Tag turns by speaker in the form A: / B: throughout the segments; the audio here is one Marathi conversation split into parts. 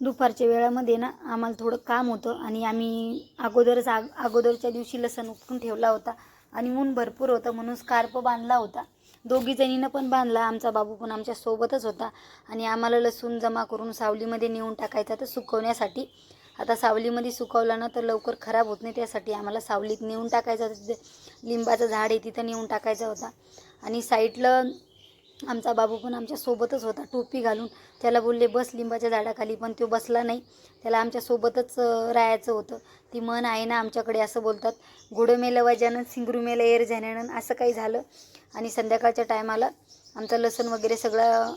A: दुपारच्या वेळामध्ये ना आम्हाला थोडं काम होतं आणि आम्ही अगोदरच्या दिवशी लसूण उपटून ठेवला होता आणि ऊन भरपूर होतं म्हणून स्कार्फ बांधला होता. दोघी जणीनं पण बांधला, आमचा बाबू पण आमच्या सोबतच होता आणि आम्हाला लसूण जमा करून सावलीमध्ये नेऊन टाकायचा तर सुकवण्यासाठी. आता सावलीमध्ये सुकवला ना तर लवकर खराब होत नाही, त्यासाठी आम्हाला सावलीत नेऊन टाकायचा. लिंबाचं झाड आहे तिथं नेऊन टाकायचा होता आणि साईडला आमचा बाबू पण आमच्या सोबतच होता टोपी घालून. त्याला बोलले बस लिंबाच्या झाडाखाली, पण तो बसला नाही. त्याला आमच्या सोबतच राहायचं होतं. ती म्हण आहे ना आमच्याकडे, असं बोलतात, घोडं मेलं वजानं सिंगरू मेलं एर जाण्यानं, असं काही झालं. आणि संध्याकाळच्या टायमाला आमचं लसूण वगैरे सगळं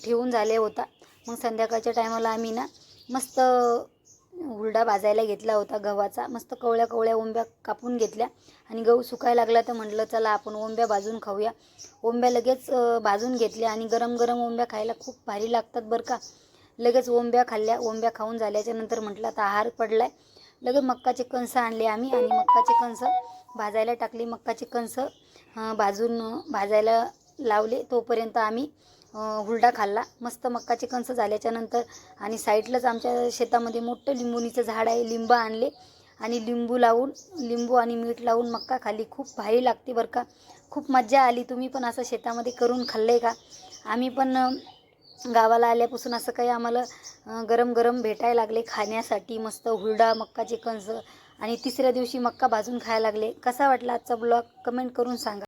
A: ठेवून झाले होता. मग संध्याकाळच्या टायमाला आम्ही ना मस्त हुरडा भाजायला घेतला होता गव्हाचा. मस्त कवळ्या कवळ्या ओंब्या कापून घेतल्या आणि गहू सुकायला लागला तर म्हटलं चला आपण ओंब्या भाजून खाऊया. ओंब्या लगेच भाजून घेतल्या आणि गरम गरम ओंब्या खायला खूप भारी लागतात बरं का. लगेच ओंब्या खाल्ल्या. ओंब्या खाऊन झाल्याच्या नंतर म्हटलं आता आहार पडलाय. लगेच मक्काचे कणसं आणले आम्ही आणि मक्काचे कणसं भाजायला टाकले. मक्काचे कणसं भाजायला लावले. तोपर्यंत आम्ही हुरडा खाल्ला. मस्त मक्काचे कणसं झाल्याच्या नंतर आणि साईडलाच आमच्या शेतामध्ये मोठं लिंबुणीचं झाड आहे. लिंब आणले आणि लिंबू आणि मीठ लावून मक्का खाल्ली. खूप भारी लागते बरं का. खूप मज्जा आली. तुम्ही पण असं शेतामध्ये करून खाल्लं आहे का? आम्ही पण गावाला आल्यापासून असं काही आम्हाला गरम गरम भेटायला लागले खाण्यासाठी. मस्त हुरडा, मक्काचे कणसं आणि तिसऱ्या दिवशी मक्का भाजून खायला लागले. कसा वाटला आजचा ब्लॉग कमेंट करून सांगा.